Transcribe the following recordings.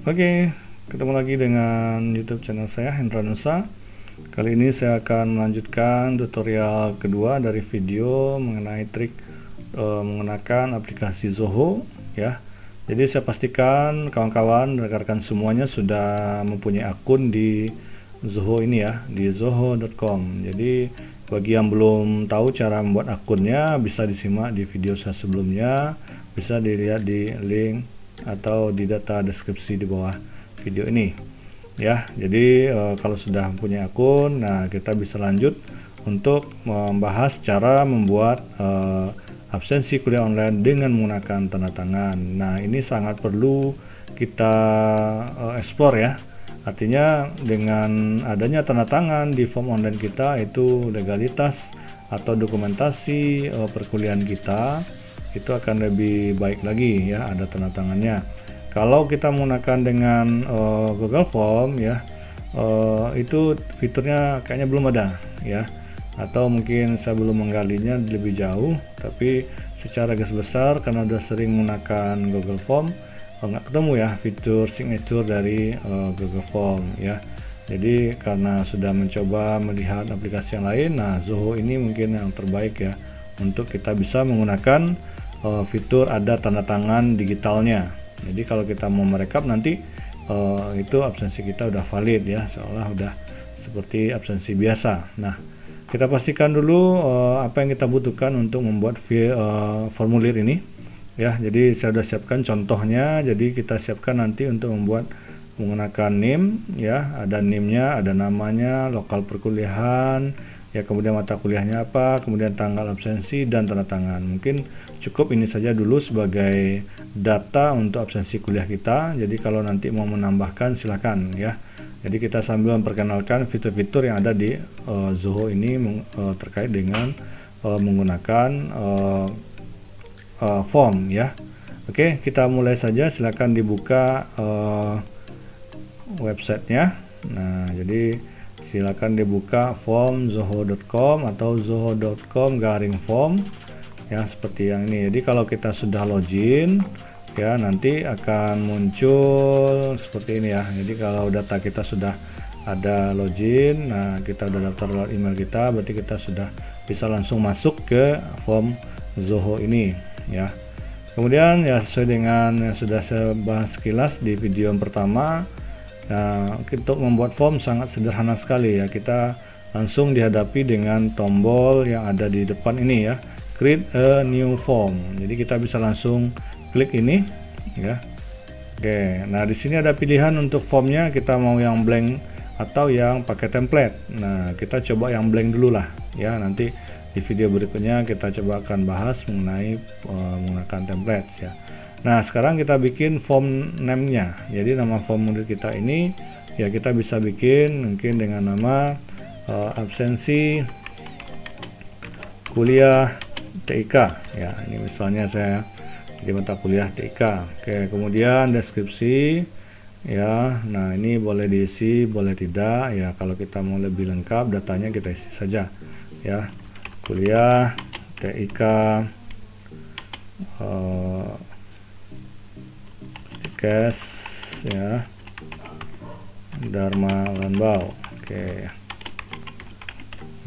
Oke, ketemu lagi dengan YouTube channel saya, Hendra Nusa. Kali ini saya akan melanjutkan tutorial kedua dari video mengenai trik menggunakan aplikasi Zoho ya. Jadi saya pastikan kawan-kawan, rekan-rekan semuanya sudah mempunyai akun di Zoho ini ya, di zoho.com. Jadi bagi yang belum tahu cara membuat akunnya, bisa disimak di video saya sebelumnya, bisa dilihat di link atau di data deskripsi di bawah video ini ya. Jadi kalau sudah punya akun, nah kita bisa lanjut untuk membahas cara membuat absensi kuliah online dengan menggunakan tanda tangan. Nah, ini sangat perlu kita explore ya. Artinya dengan adanya tanda tangan di form online kita, itu legalitas atau dokumentasi perkuliahan kita itu akan lebih baik lagi ya, ada tanda tangannya. Kalau kita menggunakan dengan Google Form ya, itu fiturnya kayaknya belum ada ya, atau mungkin saya belum menggalinya lebih jauh. Tapi secara garis besar, karena udah sering menggunakan Google Form, nggak ketemu ya fitur signature dari Google Form ya. Jadi karena sudah mencoba melihat aplikasi yang lain, nah Zoho ini mungkin yang terbaik ya untuk kita bisa menggunakan fitur ada tanda tangan digitalnya. Jadi kalau kita mau merekap nanti itu absensi kita udah valid ya, seolah udah seperti absensi biasa. Nah, kita pastikan dulu apa yang kita butuhkan untuk membuat formulir ini ya. Jadi saya sudah siapkan contohnya. Jadi kita siapkan nanti untuk membuat menggunakan NIM ya, ada NIM-nya, ada namanya, lokal perkuliahan ya, kemudian mata kuliahnya apa, kemudian tanggal absensi dan tanda tangan. Mungkin cukup ini saja dulu sebagai data untuk absensi kuliah kita. Jadi kalau nanti mau menambahkan silakan ya. Jadi kita sambil memperkenalkan fitur-fitur yang ada di Zoho ini terkait dengan menggunakan form ya. Oke, kita mulai saja. Silakan dibuka websitenya. Nah, jadi silakan dibuka form zoho.com atau zoho.com/form ya, seperti yang ini. Jadi kalau kita sudah login ya, nanti akan muncul seperti ini ya. Jadi kalau data kita sudah ada login, nah kita udah daftar lewat email kita, berarti kita sudah bisa langsung masuk ke form Zoho ini ya. Kemudian ya, sesuai dengan yang sudah saya bahas sekilas di video yang pertama, nah, untuk membuat form sangat sederhana sekali ya. Kita langsung dihadapi dengan tombol yang ada di depan ini ya, create a new form. Jadi kita bisa langsung klik ini ya. Oke, nah di sini ada pilihan untuk formnya, kita mau yang blank atau yang pakai template. Nah, kita coba yang blank dulu lah ya. Nanti di video berikutnya kita coba akan bahas mengenai menggunakan template ya. Nah, sekarang kita bikin form name-nya. Jadi nama formulir kita ini ya, kita bisa bikin mungkin dengan nama absensi kuliah TIK ya. Ini misalnya saya di mata kuliah TIK. Oke, kemudian deskripsi ya. Nah, ini boleh diisi, boleh tidak ya. Kalau kita mau lebih lengkap datanya, kita isi saja ya. Kuliah TIK Kes ya, Dharma Lanbao. Oke.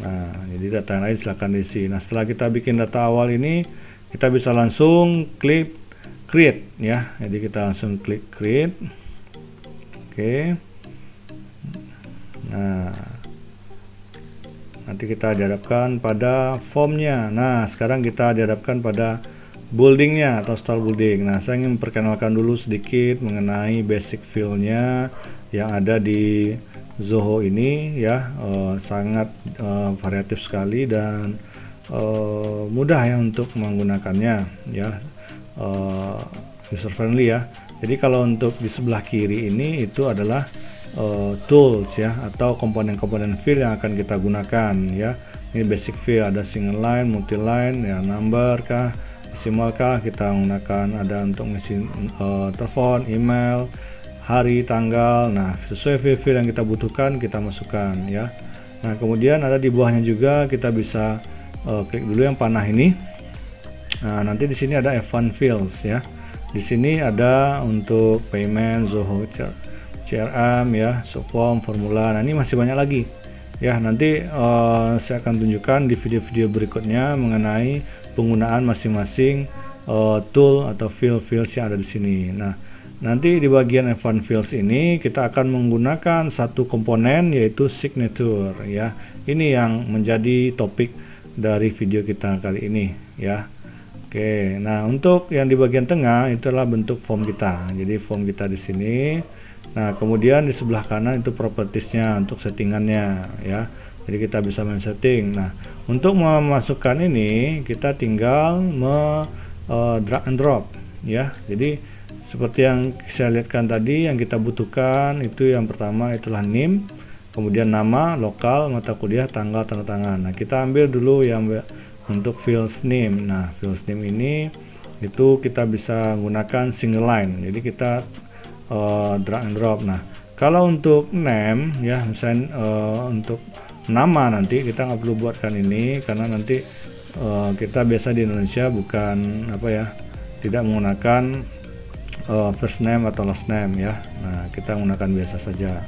Nah, jadi data yang lain silahkan diisi. Nah, setelah kita bikin data awal ini, kita bisa langsung klik create ya. Jadi kita langsung klik create. Oke. Nah, nanti kita dihadapkan pada formnya. Nah, sekarang kita dihadapkan pada buildingnya atau style building. Nah, saya ingin memperkenalkan dulu sedikit mengenai basic feel-nya yang ada di Zoho ini ya. Sangat variatif sekali dan mudah ya untuk menggunakannya ya, user friendly ya. Jadi kalau untuk di sebelah kiri ini itu adalah tools ya, atau komponen-komponen fill yang akan kita gunakan ya. Ini basic fill, ada single line, multi line ya, number kah, decimal kah, kita menggunakan ada untuk mengisi telepon, email, hari, tanggal. Nah, sesuai fill yang kita butuhkan kita masukkan ya. Nah, kemudian ada di bawahnya juga kita bisa klik dulu yang panah ini. Nah, nanti di sini ada F1 fields ya. di sini ada untuk payment, Zoho, CRM ya, subform, formula. Nah, ini masih banyak lagi ya. Nanti saya akan tunjukkan di video-video berikutnya mengenai penggunaan masing-masing tool atau fields yang ada di sini. Nah, nanti di bagian advanced fields ini kita akan menggunakan satu komponen yaitu signature ya. Ini yang menjadi topik dari video kita kali ini ya. Oke, nah untuk yang di bagian tengah itulah bentuk form kita. Jadi form kita di sini. Nah, kemudian di sebelah kanan itu propertiesnya untuk settingannya ya. Jadi kita bisa men-setting. Nah, untuk memasukkan ini kita tinggal drag and drop ya. Jadi seperti yang saya lihatkan tadi, yang kita butuhkan itu yang pertama itulah name, kemudian nama, lokal, mata kuliah, tanggal, tanda tangan. Nah, kita ambil dulu yang untuk fields name. Nah, fields name ini itu kita bisa gunakan single line. Jadi kita drag and drop. Nah, kalau untuk name ya, misalnya untuk nama nanti kita nggak perlu buatkan ini karena nanti kita biasa di Indonesia bukan tidak menggunakan first name atau last name ya. Nah, kita menggunakan biasa saja.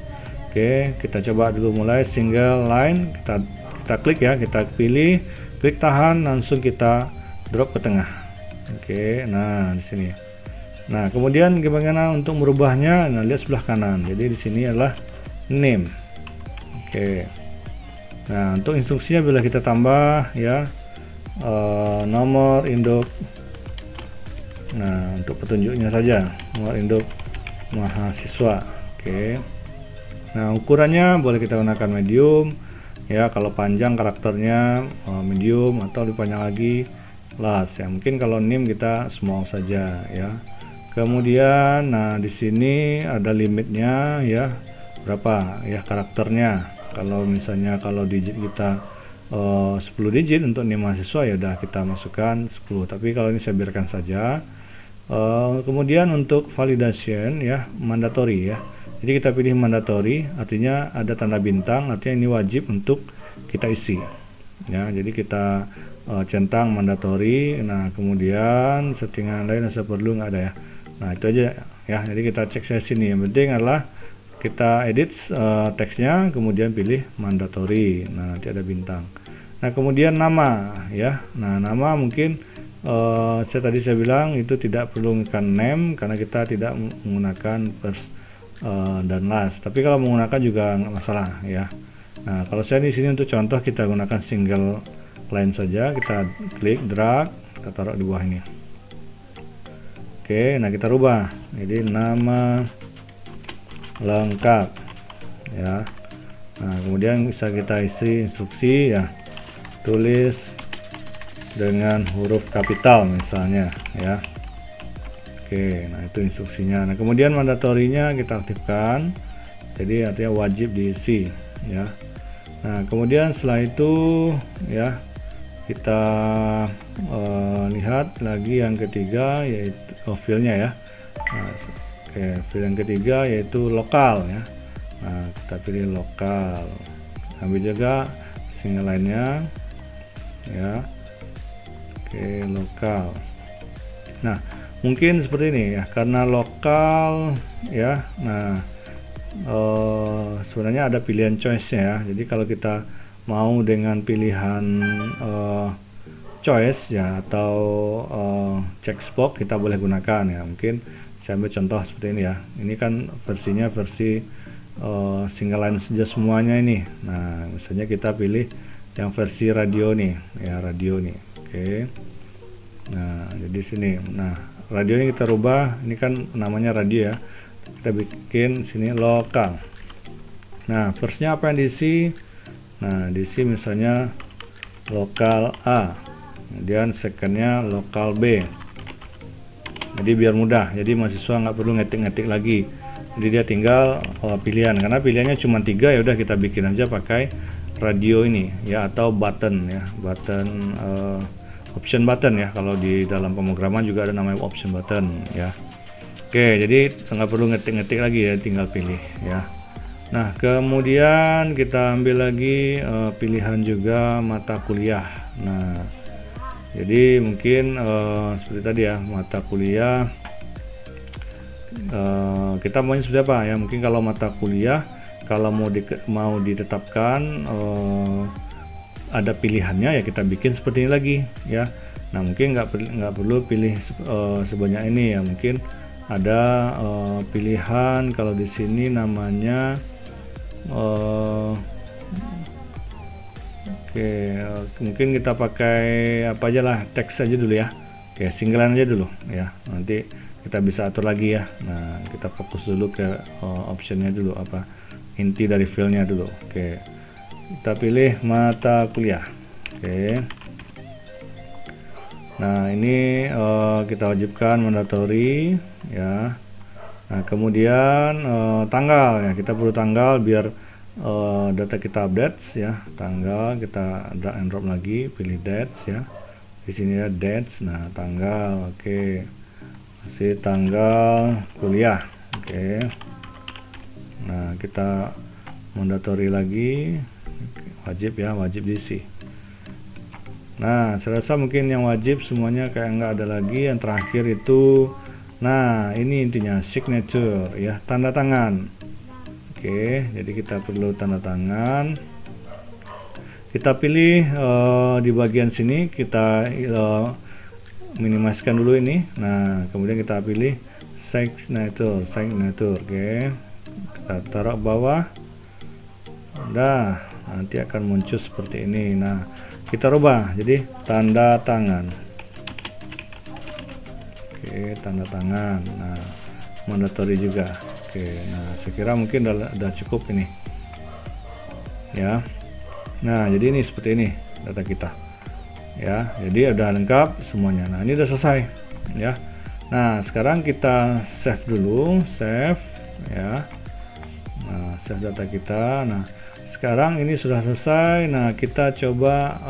Oke, kita coba dulu mulai single line. Kita klik ya, kita pilih, klik tahan, langsung kita drop ke tengah. Oke, nah di sini. Nah, kemudian bagaimana untuk merubahnya? Nah, lihat sebelah kanan. Jadi di sini adalah name. Oke. Nah, untuk instruksinya bila kita tambah ya nomor induk. Nah, untuk petunjuknya saja nomor induk mahasiswa. Oke. Nah, ukurannya boleh kita gunakan medium ya. Kalau panjang karakternya medium, atau lebih panjang lagi large ya. Mungkin kalau name kita small saja ya. Kemudian nah di sini ada limitnya ya, berapa ya karakternya. Kalau misalnya kalau digit kita 10 digit untuk name mahasiswa ya udah kita masukkan 10. Tapi kalau ini saya biarkan saja. Kemudian untuk validation ya, mandatory ya. Jadi kita pilih mandatory, artinya ada tanda bintang, artinya ini wajib untuk kita isi ya. Jadi kita centang mandatory. Nah, kemudian settingan lain yang perlu nggak ada ya. Nah, itu aja ya. Jadi kita cek saya sini, yang penting adalah kita edit teksnya, kemudian pilih mandatory. Nah, nanti ada bintang. Nah, kemudian nama ya. Nah, nama mungkin saya bilang itu tidak perlu menggunakan name karena kita tidak menggunakan first dan last. Tapi kalau menggunakan juga nggak masalah ya. Nah, kalau saya di sini untuk contoh kita gunakan single line saja. Kita klik drag, kita taruh di bawah ini. Oke, nah kita rubah. Jadi nama lengkap ya. Nah, kemudian bisa kita isi instruksi ya. Tulis dengan huruf kapital misalnya ya. Oke, nah itu instruksinya. Nah, kemudian mandatorinya kita aktifkan, jadi artinya wajib diisi ya. Nah, kemudian setelah itu ya kita lihat lagi yang ketiga yaitu filenya ya. Nah, oke, file yang ketiga yaitu lokal ya. Nah, kita pilih lokal, ambil juga single line-nya ya. Oke, lokal. Nah, mungkin seperti ini ya, karena lokal ya. Nah, sebenarnya ada pilihan choice ya. Jadi kalau kita mau dengan pilihan choice ya atau checkbox, kita boleh gunakan ya. Mungkin saya ambil contoh seperti ini ya. Ini kan versinya versi single line saja semuanya ini. Nah, misalnya kita pilih yang versi radio nih ya, radio nih. Oke. Nah, jadi sini. Nah, radio ini kita rubah. Ini kan namanya radio ya. Kita bikin sini lokal. Nah, firstnya apa yang diisi? Nah, diisi misalnya lokal A. Kemudian secondnya lokal B. Jadi biar mudah. Jadi mahasiswa nggak perlu ngetik-ngetik lagi. Jadi dia tinggal pilihan. Karena pilihannya cuma 3 ya udah kita bikin aja pakai radio ini ya, atau button ya, button option button ya. Kalau di dalam pemrograman juga ada namanya option button ya. Oke, jadi nggak perlu ngetik-ngetik lagi ya, tinggal pilih ya. Nah, kemudian kita ambil lagi pilihan juga mata kuliah. Nah, jadi mungkin seperti tadi ya, mata kuliah kita maunya seperti apa ya, mungkin kalau mata kuliah kalau mau ditetapkan ada pilihannya ya, kita bikin seperti ini lagi ya. Nah mungkin nggak perlu pilih sebanyak ini ya, mungkin ada pilihan kalau di sini namanya mungkin kita pakai apa aja lah, teks aja dulu ya. Singlean aja dulu ya, nanti kita bisa atur lagi ya. Nah kita fokus dulu ke optionnya dulu, apa inti dari filenya dulu. Kita pilih mata kuliah. Nah ini kita wajibkan mandatory ya. Nah kemudian tanggal ya, kita perlu tanggal biar data kita updates ya. Tanggal kita drag and drop lagi, pilih dates ya. Di sini ya dates. Nah tanggal, masih tanggal kuliah. Nah kita mandatory lagi, wajib ya, wajib diisi. Nah saya rasa mungkin yang wajib semuanya kayak nggak ada lagi. Yang terakhir itu, nah ini intinya signature ya, tanda tangan. Jadi kita perlu tanda tangan. Kita pilih di bagian sini, kita minimizekan dulu ini. Nah kemudian kita pilih signature. Kita taruh bawah. Nanti akan muncul seperti ini. Nah kita rubah jadi tanda tangan. Tanda tangan. Nah mandatory juga. Nah saya kira mungkin udah cukup ini ya. Nah jadi ini seperti ini data kita ya, jadi udah lengkap semuanya. Nah ini udah selesai ya. Nah sekarang kita save dulu, save ya. Nah save data kita. Nah sekarang ini sudah selesai. Nah kita coba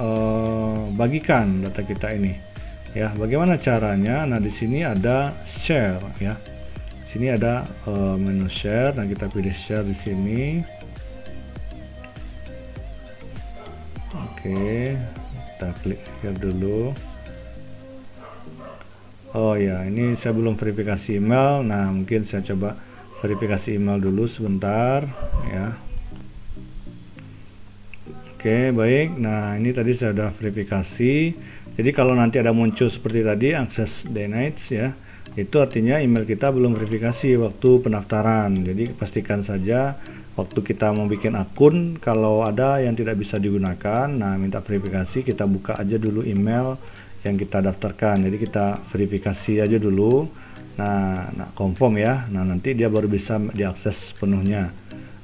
bagikan data kita ini ya. Bagaimana caranya? Nah di sini ada share ya. Sini ada menu share. Nah kita pilih share di sini. Kita klik share dulu. Oh ya, ini saya belum verifikasi email. Nah mungkin saya coba verifikasi email dulu sebentar ya. Baik. Nah ini tadi saya sudah verifikasi. Jadi kalau nanti ada muncul seperti tadi access denied ya, itu artinya email kita belum verifikasi waktu pendaftaran. Jadi pastikan saja waktu kita mau bikin akun, kalau ada yang tidak bisa digunakan, nah minta verifikasi, kita buka aja dulu email yang kita daftarkan. Jadi kita verifikasi aja dulu. Nah confirm ya. Nah nanti dia baru bisa diakses sepenuhnya.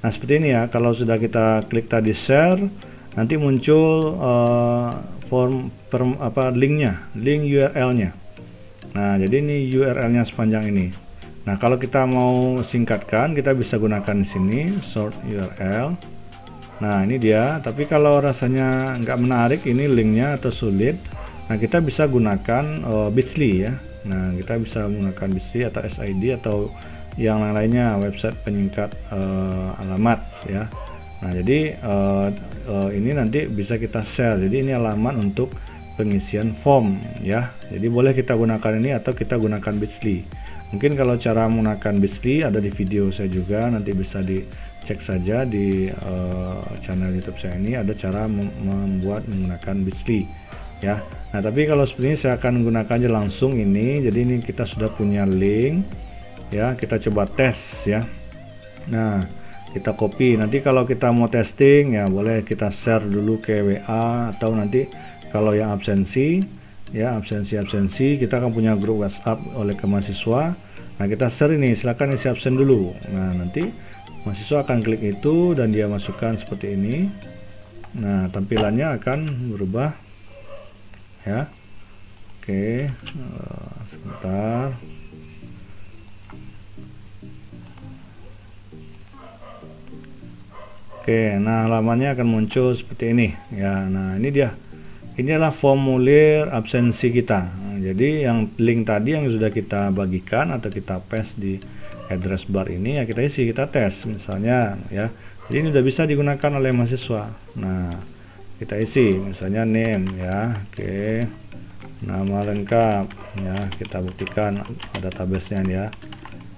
Nah seperti ini ya. Kalau sudah kita klik tadi share, nanti muncul link URL-nya. Nah jadi ini URL-nya sepanjang ini. Nah kalau kita mau singkatkan, kita bisa gunakan di sini short URL. Nah ini dia. Tapi kalau rasanya nggak menarik ini linknya atau sulit, nah kita bisa gunakan Bitly ya. Nah kita bisa menggunakan Bitly atau SID atau yang lainnya, website penyingkat alamat ya. Nah jadi ini nanti bisa kita share. Jadi ini alamat untuk pengisian form ya. Jadi boleh kita gunakan ini atau kita gunakan Bitly. Mungkin kalau cara menggunakan Bitly ada di video saya juga, nanti bisa dicek saja di channel YouTube saya ini, ada cara menggunakan Bitly ya. Nah tapi kalau seperti ini saya akan menggunakan aja langsung ini. Jadi ini kita sudah punya link ya, kita coba tes ya. Nah kita copy, nanti kalau kita mau testing ya boleh kita share dulu ke WA, atau nanti kalau yang absensi ya, absensi kita akan punya grup WhatsApp oleh ke mahasiswa. Nah kita share ini, silakan isi absen dulu. Nah nanti mahasiswa akan klik itu dan dia masukkan seperti ini. Nah tampilannya akan berubah ya. Sebentar. Nah halamannya akan muncul seperti ini ya. Nah ini dia. Inilah formulir absensi kita. Nah, jadi yang link tadi yang sudah kita bagikan atau kita paste di address bar ini ya, kita isi, kita tes misalnya ya. Jadi ini sudah bisa digunakan oleh mahasiswa. Nah kita isi misalnya name ya. Nama lengkap ya, kita buktikan database-nya ya.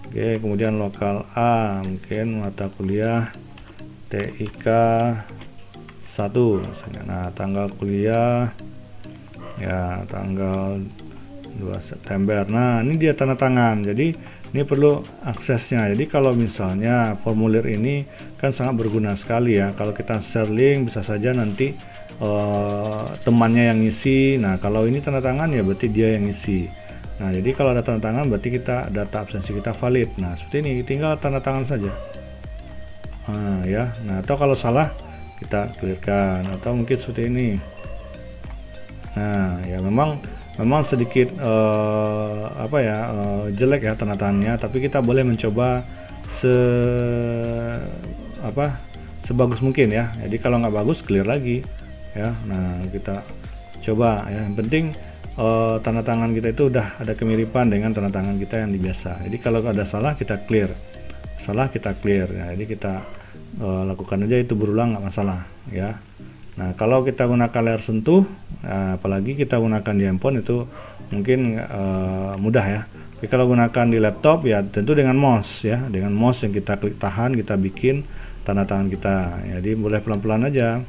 Oke, kemudian lokal A, mungkin mata kuliah TIK 1 misalnya. Nah, tanggal kuliah ya tanggal 2 September. Nah, ini dia tanda tangan. Jadi ini perlu aksesnya. Jadi kalau misalnya formulir ini kan sangat berguna sekali ya. Kalau kita share link bisa saja nanti temannya yang ngisi. Nah, kalau ini tanda tangan ya berarti dia yang ngisi. Nah, jadi kalau ada tanda tangan berarti kita data absensi kita valid. Nah, seperti ini, tinggal tanda tangan saja. Nah, ya. Nah, atau kalau salah kita clearkan, atau mungkin seperti ini. Nah, ya memang sedikit jelek ya tanda tangannya, tapi kita boleh mencoba sebagus mungkin ya. Jadi kalau nggak bagus clear lagi ya. Nah, kita coba ya, yang penting tanda tangan kita itu udah ada kemiripan dengan tanda tangan kita yang biasa. Jadi kalau ada salah kita clear, ya. Jadi kita lakukan aja itu berulang, nggak masalah ya. Nah, kalau kita gunakan layar sentuh, apalagi kita gunakan di handphone itu mungkin mudah ya. Tapi kalau gunakan di laptop ya tentu dengan mouse ya, dengan mouse yang kita klik tahan kita bikin tanda tangan kita. Jadi boleh pelan-pelan aja.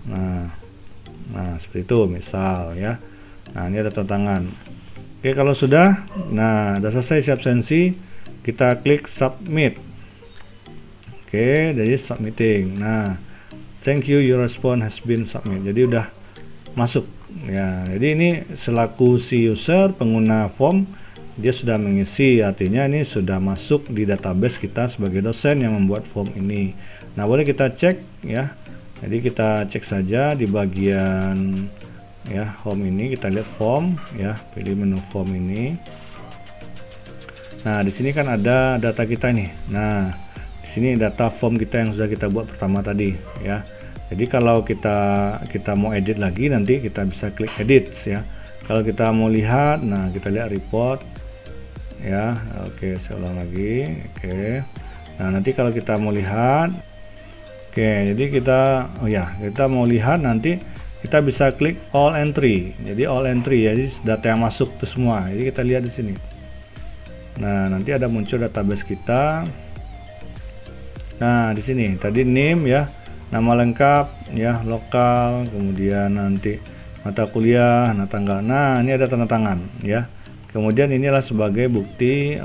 Nah seperti itu misal ya. Nah, ini ada tanda tangan. Oke, kalau sudah, nah sudah selesai isi absensi, kita klik submit. Oke, jadi submitting. Nah, thank you, your response has been submit. Jadi udah masuk ya. Jadi ini selaku si user pengguna form, dia sudah mengisi, artinya ini sudah masuk di database kita sebagai dosen yang membuat form ini. Nah, boleh kita cek ya. Jadi kita cek saja di bagian ya home ini, kita lihat form ya, pilih menu form ini. Nah, di sini kan ada data kita nih. Nah, di sini data form kita yang sudah kita buat pertama tadi ya. Jadi kalau kita mau edit lagi, nanti kita bisa klik edit ya. Kalau kita mau lihat, nah kita lihat report ya. Oke, saya ulang lagi. Oke. Nah, nanti kalau kita mau lihat, oke, jadi kita mau lihat, nanti kita bisa klik all entry. Jadi all entry ya, jadi data yang masuk itu semua. Jadi kita lihat di sini. Nah, nanti ada muncul database kita. Nah, di sini tadi name ya, nama lengkap ya, lokal, kemudian nanti mata kuliah, nah tanggal. Nah, ini ada tanda tangan ya. Kemudian inilah sebagai bukti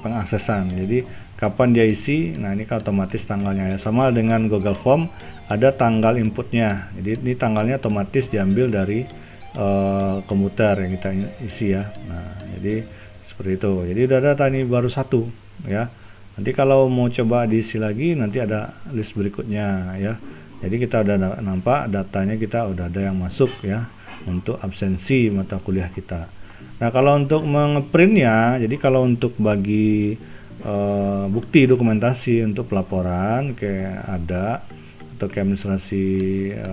pengaksesan. Jadi kapan dia isi, nah ini kan otomatis tanggalnya ya, sama dengan Google Form ada tanggal inputnya. Jadi ini tanggalnya otomatis diambil dari komputer yang kita isi ya. Nah, jadi seperti itu. Jadi udah data ini baru satu ya. Nanti kalau mau coba diisi lagi, nanti ada list berikutnya ya. Jadi kita udah nampak datanya, kita udah ada yang masuk ya untuk absensi mata kuliah kita. Nah, kalau untuk mengeprintnya, jadi kalau untuk bagi bukti dokumentasi untuk pelaporan kayak ada atau kayak administrasi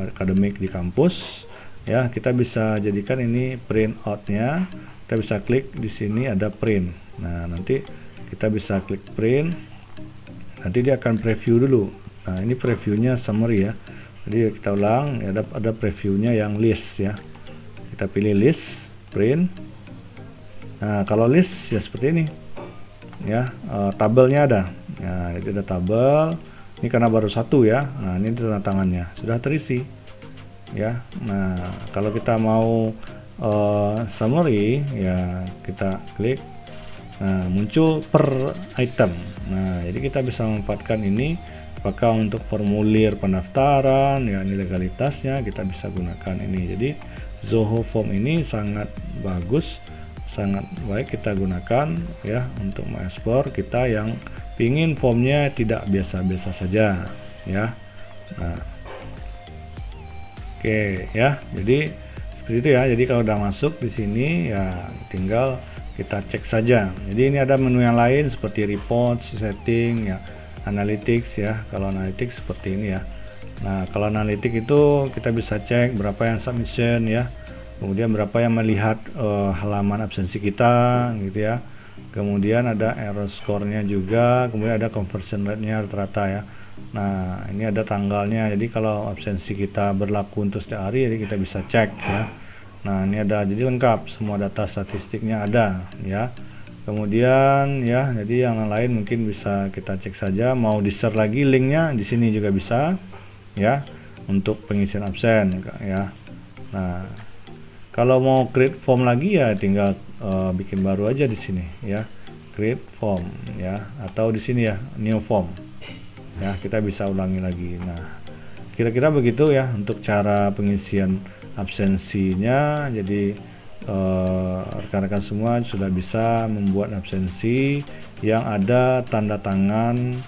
akademik di kampus ya, kita bisa jadikan ini print outnya. Kita bisa klik di sini ada print. Nah, nanti kita bisa klik print, nanti dia akan preview dulu. Nah, ini previewnya summary ya. Jadi kita ulang, ada previewnya yang list ya. Kita pilih list, print. Nah, kalau list ya seperti ini ya, tabelnya ada. Nah, itu ada tabel. Ini karena baru satu ya. Nah, ini tanda tangannya sudah terisi ya. Nah, kalau kita mau summary ya, kita klik. Nah, muncul per item. Nah, jadi kita bisa memanfaatkan ini apakah untuk formulir pendaftaran ya, ini legalitasnya kita bisa gunakan ini. Jadi Zoho Form ini sangat bagus, sangat baik kita gunakan ya untuk mengekspor kita yang ingin formnya tidak biasa-biasa saja ya. Nah, oke ya, jadi seperti itu ya. Jadi kalau udah masuk di sini ya tinggal kita cek saja. Jadi ini ada menu yang lain seperti report, setting ya, analytics ya. Kalau analytics seperti ini ya. Nah, kalau analytics itu kita bisa cek berapa yang submission ya, kemudian berapa yang melihat halaman absensi kita gitu ya. Kemudian ada error score-nya juga, kemudian ada conversion rate-nya rata-rata ya. Nah, ini ada tanggalnya. Jadi kalau absensi kita berlaku untuk setiap hari, jadi kita bisa cek ya. Nah, ini ada, jadi lengkap semua data statistiknya ada ya. Kemudian ya, jadi yang lain mungkin bisa kita cek saja. Mau di-share lagi linknya di sini juga bisa ya, untuk pengisian absen ya. Nah, kalau mau create form lagi ya tinggal bikin baru aja di sini ya, create form ya, atau di sini ya new form ya, kita bisa ulangi lagi. Nah, kira-kira begitu ya untuk cara pengisian absensinya. Jadi rekan-rekan semua sudah bisa membuat absensi yang ada tanda tangan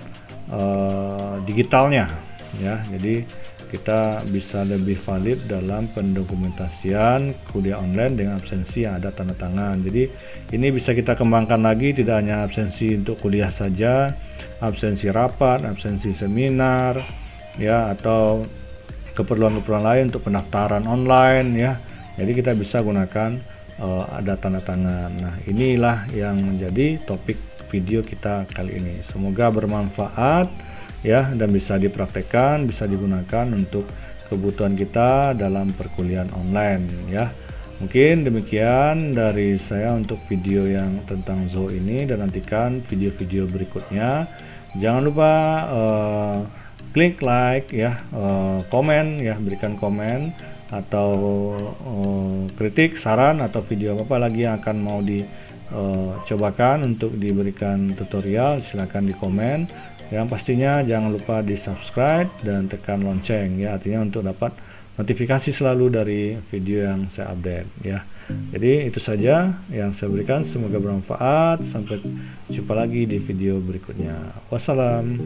digitalnya ya. Jadi kita bisa lebih valid dalam pendokumentasian kuliah online dengan absensi yang ada tanda tangan. Jadi ini bisa kita kembangkan lagi, tidak hanya absensi untuk kuliah saja, absensi rapat, absensi seminar ya, atau keperluan-keperluan lain untuk pendaftaran online ya. Jadi kita bisa gunakan ada tanda tangan. Nah, inilah yang menjadi topik video kita kali ini. Semoga bermanfaat ya, dan bisa dipraktekkan, bisa digunakan untuk kebutuhan kita dalam perkuliahan online ya. Mungkin demikian dari saya untuk video yang tentang Zoho ini, dan nantikan video-video berikutnya. Jangan lupa klik like ya, komen ya, berikan komen atau kritik, saran, atau video apa lagi yang akan mau dicobakan untuk diberikan tutorial, silahkan di komen. Yang pastinya jangan lupa di subscribe dan tekan lonceng ya, artinya untuk dapat notifikasi selalu dari video yang saya update ya. Jadi itu saja yang saya berikan, semoga bermanfaat. Sampai jumpa lagi di video berikutnya. Wassalam.